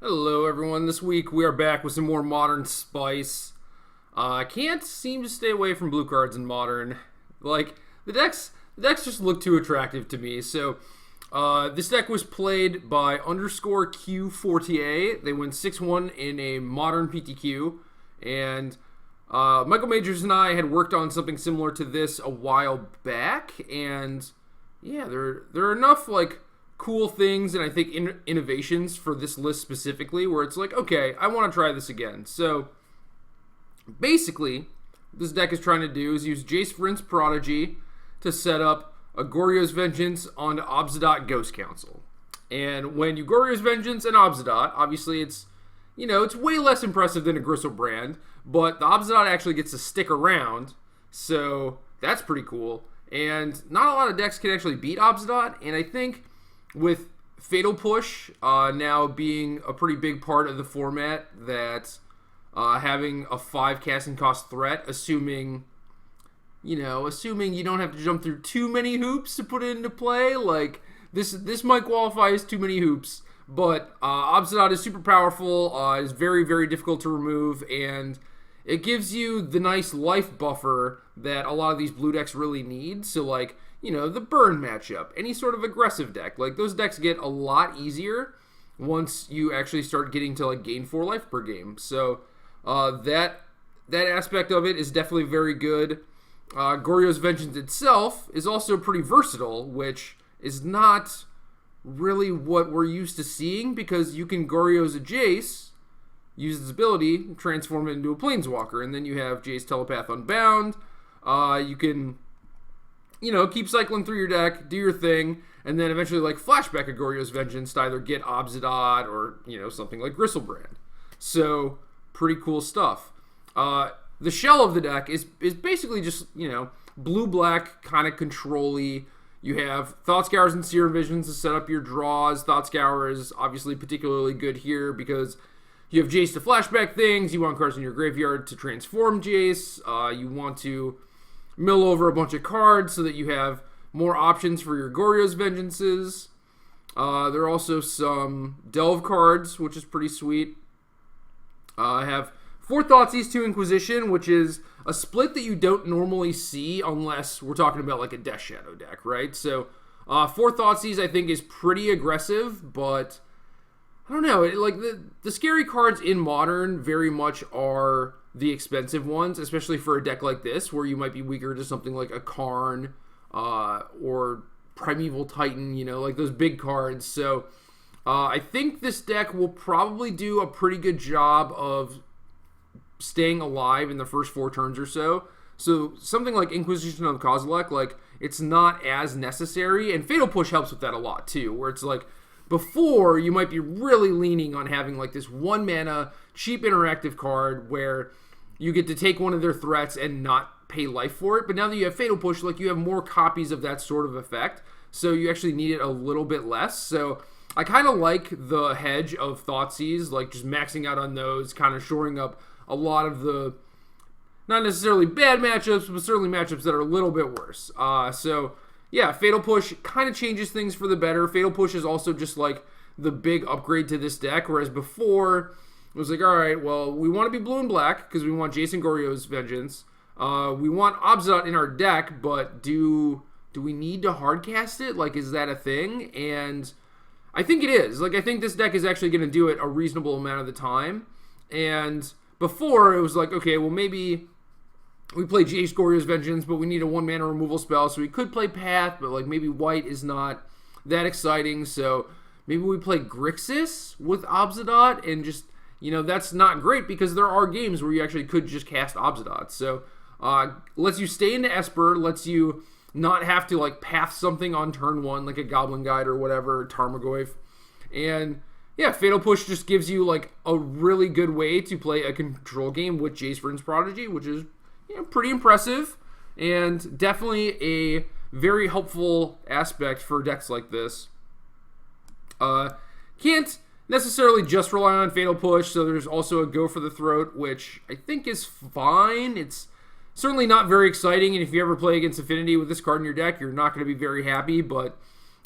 Hello everyone, this week we are back with some more Modern Spice. I can't seem to stay away from blue cards in Modern. Like, the decks just look too attractive to me. So, this deck was played by underscore Q4TA. They went 6-1 in a Modern PTQ. And Michael Majors and I had worked on something similar to this a while back. And yeah, there are enough, like, cool things and I think innovations for this list specifically where it's like, okay, I want to try this again. So basically, this deck is trying to do is use Jace Vryn's Prodigy to set up a Goryo's Vengeance on Obsidian Ghost Council. And when you Goryo's Vengeance and Obsidian, obviously it's way less impressive than a Griselbrand, but the Obsidian actually gets to stick around, so that's pretty cool. And not a lot of decks can actually beat Obsidian, and I think with Fatal Push now being a pretty big part of the format, that having a 5 casting cost threat, assuming you don't have to jump through too many hoops to put it into play, like this might qualify as too many hoops, but Obsidian is super powerful, is very, very difficult to remove, and it gives you the nice life buffer that a lot of these blue decks really need. So like, the burn matchup, any sort of aggressive deck, like those decks get a lot easier once you actually start getting to like gain 4 life per game. So that aspect of it is definitely very good. Goryo's Vengeance itself is also pretty versatile, which is not really what we're used to seeing, because you can Goryo's a Jace, use its ability, transform it into a Planeswalker, and then you have Jace Telepath Unbound. You can keep cycling through your deck, do your thing, and then eventually like flashback a Goryo's Vengeance to either get Obsidian or, something like Griselbrand. So, pretty cool stuff. The shell of the deck is basically just, blue-black, kind of control-y. You have Thought Scours and Seer Visions to set up your draws. Thought Scour is obviously particularly good here because you have Jace to flashback things. You want cards in your graveyard to transform Jace. You want to mill over a bunch of cards so that you have more options for your Goryo's Vengeances. There are also some Delve cards, which is pretty sweet. I have 4 Thoughtseize, 2 Inquisition, which is a split that you don't normally see unless we're talking about like a Death Shadow deck, right? So 4 Thoughtseize I think is pretty aggressive, but I don't know. Like the scary cards in Modern very much are the expensive ones, especially for a deck like this, where you might be weaker to something like a Karn or Primeval Titan, like those big cards. So I think this deck will probably do a pretty good job of staying alive in the first 4 turns or so. So something like Inquisition of Kozilek, like it's not as necessary, and Fatal Push helps with that a lot too, where it's like before you might be really leaning on having like this 1 mana cheap interactive card where you get to take one of their threats and not pay life for it. But now that you have Fatal Push, like you have more copies of that sort of effect, so you actually need it a little bit less. So I kind of like the hedge of Thoughtseize, like just maxing out on those, kind of shoring up a lot of the not necessarily bad matchups, but certainly matchups that are a little bit worse. So yeah, Fatal Push kind of changes things for the better. Fatal Push is also just like the big upgrade to this deck, whereas before it was like, all right, well, we want to be blue and black because we want Jason Goryo's Vengeance. We want Obsidian in our deck, but do we need to hardcast it? Like, is that a thing? And I think it is. Like, I think this deck is actually going to do it a reasonable amount of the time. And before, it was like, okay, well, maybe we play Jace Goryo's Vengeance, but we need a 1-mana removal spell, so we could play Path, but like maybe white is not that exciting, so maybe we play Grixis with Obsidian, and just, that's not great because there are games where you actually could just cast Obsidian. So lets you stay into Esper, lets you not have to like path something on turn 1, like a Goblin Guide or whatever, Tarmogoyf. And yeah, Fatal Push just gives you like a really good way to play a control game with Jace Vryn's Prodigy, which is pretty impressive and definitely a very helpful aspect for decks like this. Can't necessarily just rely on Fatal Push, so there's also a Go for the Throat, which I think is fine. It's certainly not very exciting, and if you ever play against Affinity with this card in your deck, you're not going to be very happy, but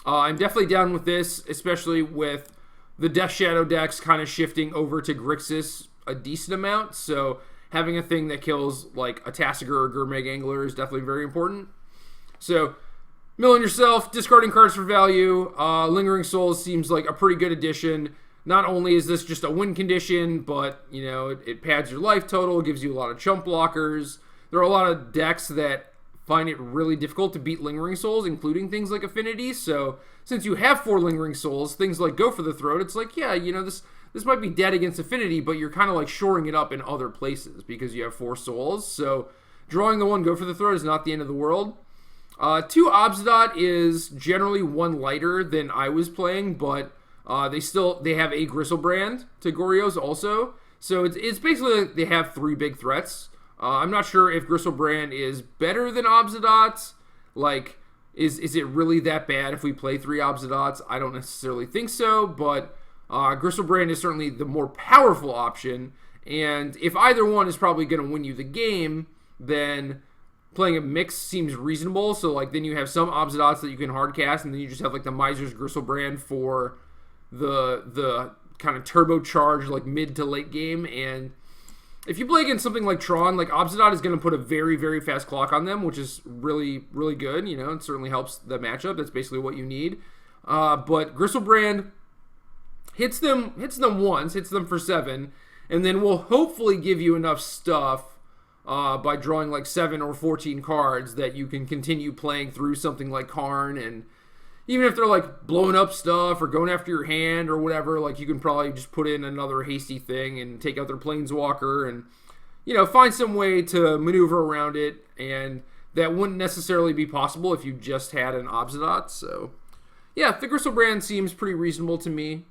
I'm definitely down with this, especially with the Death Shadow deck's kind of shifting over to Grixis a decent amount, so having a thing that kills like a Tasigur or Gurmag Angler is definitely very important. So, milling yourself, discarding cards for value. Lingering Souls seems like a pretty good addition. Not only is this just a win condition, but, you know, it pads your life total, gives you a lot of chump blockers. There are a lot of decks that find it really difficult to beat Lingering Souls, including things like Affinity. So, since you have 4 Lingering Souls, things like Go for the Throat, it's like, yeah, you know, this might be dead against Affinity, but you're kind of like shoring it up in other places because you have 4 souls. So, drawing the 1 Go for the Throat is not the end of the world. 2 Obzdot is generally 1 lighter than I was playing, but they have a Gristlebrand to Goryo's also. So it's basically like they have 3 big threats. I'm not sure if Gristlebrand is better than Obzdot. Like, is it really that bad if we play 3 Obzdots? I don't necessarily think so, but Gristlebrand is certainly the more powerful option. And if either one is probably going to win you the game, then playing a mix seems reasonable. So, like, then you have some Obzdots that you can hardcast, and then you just have, like, the Miser's Gristlebrand for the kind of turbocharged, like, mid to late game. And if you play against something like Tron, like, Obzdot is going to put a very, very fast clock on them, which is really, really good. You know, it certainly helps the matchup. That's basically what you need. But Gristlebrand hits them once, hits them for 7, and then will hopefully give you enough stuff by drawing like 7 or 14 cards that you can continue playing through something like Karn. And even if they're like blowing up stuff or going after your hand or whatever, like you can probably just put in another hasty thing and take out their Planeswalker and, you know, find some way to maneuver around it. And that wouldn't necessarily be possible if you just had an Obzdot. So, yeah, the Gristlebrand seems pretty reasonable to me.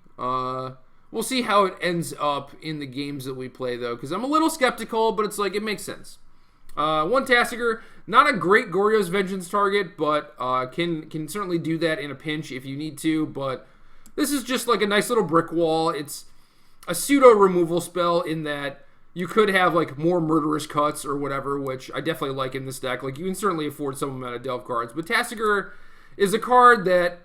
We'll see how it ends up in the games that we play, though, because I'm a little skeptical, but it's like, it makes sense. 1 Tasigur, not a great Goryo's Vengeance target, but can certainly do that in a pinch if you need to, but this is just like a nice little brick wall. It's a pseudo-removal spell in that you could have, like, more Murderous Cuts or whatever, which I definitely like in this deck. Like, you can certainly afford some amount of Delve cards, but Tasigur is a card that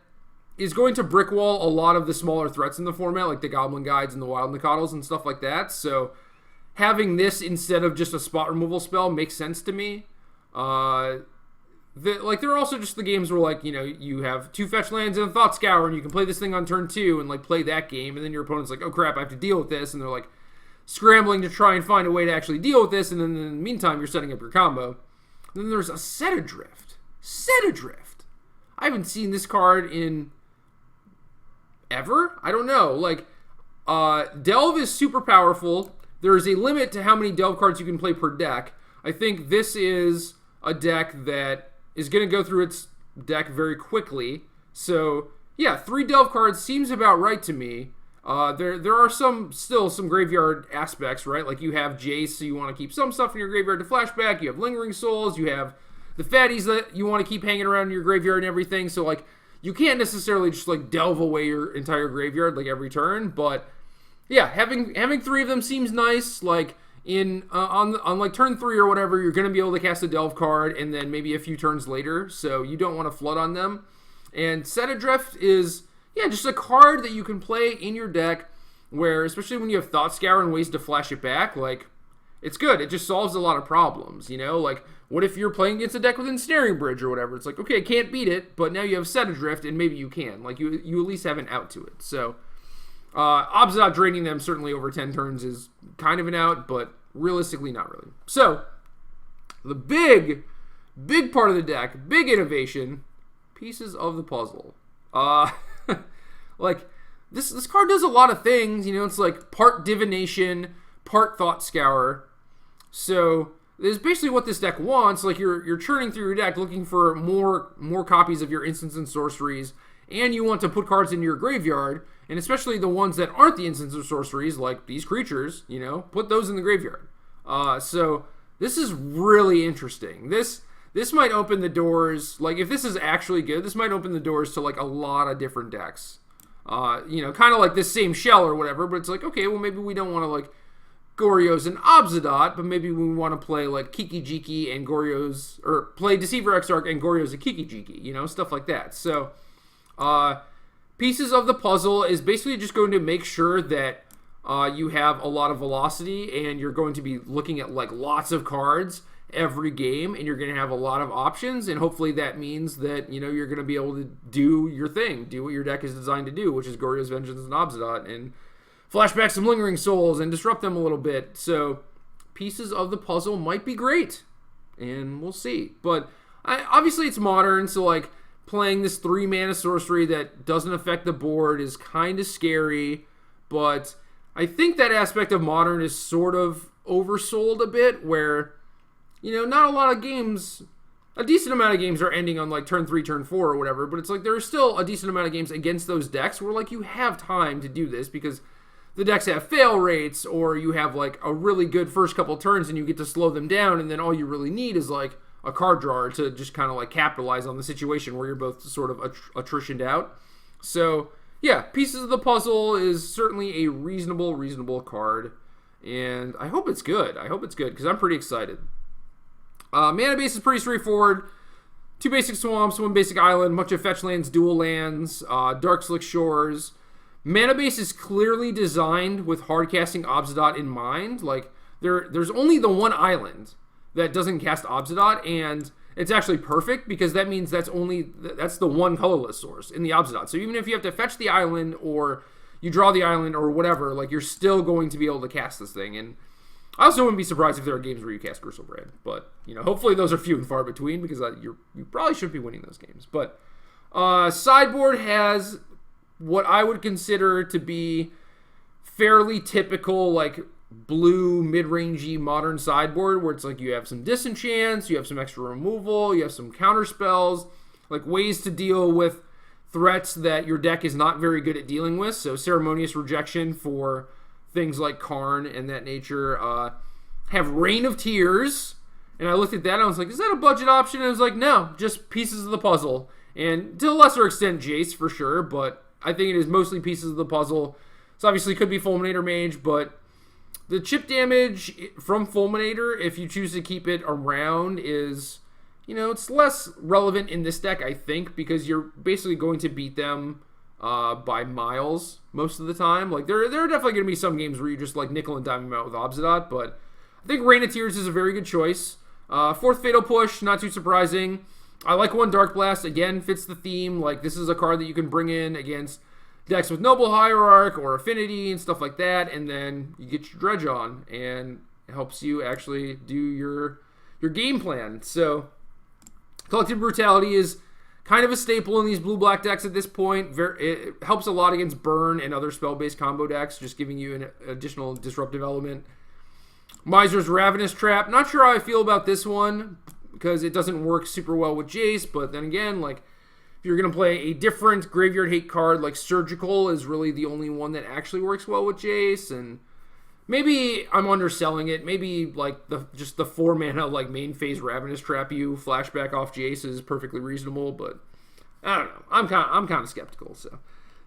is going to brick wall a lot of the smaller threats in the format, like the Goblin Guides and the Wild Nakatos and stuff like that. So having this instead of just a spot removal spell makes sense to me. There are also just the games where, like, you know, you have 2 fetch lands and a Thought Scour, and you can play this thing on turn 2 and, like, play that game, and then your opponent's like, oh crap, I have to deal with this, and they're like scrambling to try and find a way to actually deal with this, and then in the meantime you're setting up your combo. And then there's a Set Adrift. I haven't seen this card in ever? I don't know. Like, Delve is super powerful. There is a limit to how many Delve cards you can play per deck. I think this is a deck that is going to go through its deck very quickly. So, yeah, 3 Delve cards seems about right to me. There are still some graveyard aspects, right? Like, you have Jace, so you want to keep some stuff in your graveyard to flashback. You have Lingering Souls. You have the fatties that you want to keep hanging around in your graveyard and everything. So, like, you can't necessarily just, like, delve away your entire graveyard, like, every turn, but yeah, having 3 of them seems nice. Like, on like turn 3 or whatever, you're going to be able to cast a Delve card, and then maybe a few turns later, so you don't want to flood on them. And Set Adrift is, yeah, just a card that you can play in your deck, where, especially when you have Thought Scour and ways to flash it back, like, it's good. It just solves a lot of problems, you know? Like, what if you're playing against a deck with Ensnaring Bridge or whatever? It's like, okay, can't beat it, but now you have Set Adrift, and maybe you can. Like, you at least have an out to it. So, Obzdot draining them certainly over 10 turns is kind of an out, but realistically not really. So, the big part of the deck, big innovation, Pieces of the Puzzle. Like, this card does a lot of things, you know? It's like part Divination, part Thought Scour. So, this is basically what this deck wants. Like, you're churning through your deck looking for more copies of your instants and sorceries, and you want to put cards into your graveyard, and especially the ones that aren't the instants or sorceries, like these creatures, you know, put those in the graveyard. So this is really interesting. This might open the doors, like, if this is actually good, this might open the doors to, like, a lot of different decks. You know, kind of like this same shell or whatever, but it's like, okay, well, maybe we don't want to, like, Goryo's and Obzdot, but maybe we want to play, like, Kiki Jiki and Goryo's, or play Deceiver Exarch and Goryo's and Kiki Jiki, you know, stuff like that. So, Pieces of the puzzle is basically just going to make sure that you have a lot of velocity, and you're going to be looking at like lots of cards every game, and you're going to have a lot of options, and hopefully that means that, you know, you're going to be able to do your thing, do what your deck is designed to do, which is Goryo's Vengeance and Obsidian, and flashback some Lingering Souls and disrupt them a little bit. So pieces of the puzzle might be great, and we'll see. But obviously it's modern, so like playing this 3-mana sorcery that doesn't affect the board is kind of scary, but I think that aspect of modern is sort of oversold a bit, where, you know, not a lot of games, a decent amount of games are ending on like turn 3, turn 4 or whatever, but it's like there's still a decent amount of games against those decks where like you have time to do this because the decks have fail rates, or you have like a really good first couple turns and you get to slow them down, and then all you really need is like a card drawer to just kind of like capitalize on the situation where you're both sort of attritioned out. So yeah, Pieces of the Puzzle is certainly a reasonable card, and I hope it's good. I hope it's good because I'm pretty excited. Mana base is pretty straightforward. 2 basic swamps, 1 basic island, bunch of fetch lands, dual lands, Dark Slick Shores. Mana base is clearly designed with hardcasting Obsidian in mind. Like there's only the one island that doesn't cast Obsidian, and it's actually perfect because that means that's the one colorless source in the Obsidian. So even if you have to fetch the island or you draw the island or whatever, like you're still going to be able to cast this thing. And I also wouldn't be surprised if there are games where you cast Griselbrand, but you know, hopefully those are few and far between because you probably should be winning those games. But sideboard has what I would consider to be fairly typical, like blue mid-rangey modern sideboard, where it's like you have some disenchants, you have some extra removal, you have some counter spells, like ways to deal with threats that your deck is not very good at dealing with. So Ceremonious Rejection for things like Karn and that nature. Have Rain of Tears, and I looked at that and I was like, is that a budget option? And I was like, no, just Pieces of the Puzzle, and to a lesser extent Jace for sure, but I think it is mostly Pieces of the Puzzle. So obviously could be Fulminator Mage, but the chip damage from Fulminator, if you choose to keep it around, is, you know, it's less relevant in this deck, I think, because you're basically going to beat them by miles most of the time. Like, there are definitely going to be some games where you just, like, nickel and dime them out with Obsidian, but I think Rain of Tears is a very good choice. 4th Fatal Push, not too surprising. I like 1 Dark Blast, again, fits the theme. Like, this is a card that you can bring in against decks with Noble Hierarch or Affinity and stuff like that, and then you get your Dredge on, and it helps you actually do your game plan. So Collective Brutality is kind of a staple in these blue-black decks at this point. It helps a lot against Burn and other spell-based combo decks, just giving you an additional disruptive element. Miser's Ravenous Trap. Not sure how I feel about this one, because it doesn't work super well with Jace, but then again, like, if you're going to play a different Graveyard Hate card, like Surgical is really the only one that actually works well with Jace, and maybe I'm underselling it. Maybe like just the 4-mana like main phase Ravenous Trap you flashback off Jace is perfectly reasonable, but I don't know. I'm kind of skeptical. So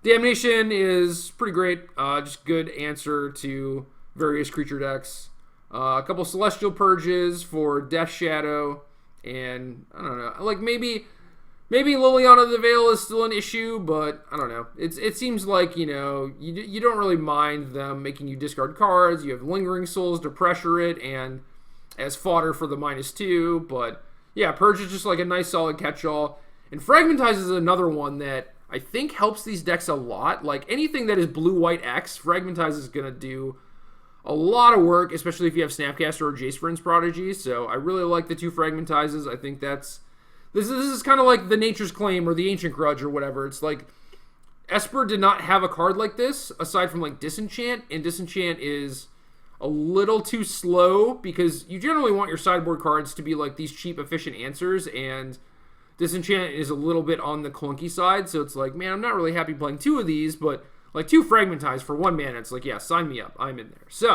Damnation is pretty great. Just good answer to various creature decks. A couple Celestial Purges for Death Shadow, and I don't know. Like maybe Liliana the Veil is still an issue, but I don't know. It seems like, you know, you don't really mind them making you discard cards. You have Lingering Souls to pressure it and as fodder for the -2. But yeah, Purge is just like a nice solid catch-all. And Fragmentize is another one that I think helps these decks a lot. Like anything that is blue-white X, Fragmentize is going to do a lot of work, especially if you have Snapcaster or Jace Vryn's Prodigy. So I really like the 2 Fragmentizes. I think This is kind of like the Nature's Claim or the Ancient Grudge or whatever. It's like Esper did not have a card like this aside from like Disenchant, and Disenchant is a little too slow because you generally want your sideboard cards to be like these cheap, efficient answers, and Disenchant is a little bit on the clunky side. So it's like, man, I'm not really happy playing 2 of these, but like 2 Fragmentize for 1 mana, it's like, yeah, sign me up. I'm in there. So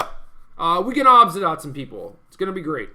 we can Obsidian some people. It's going to be great.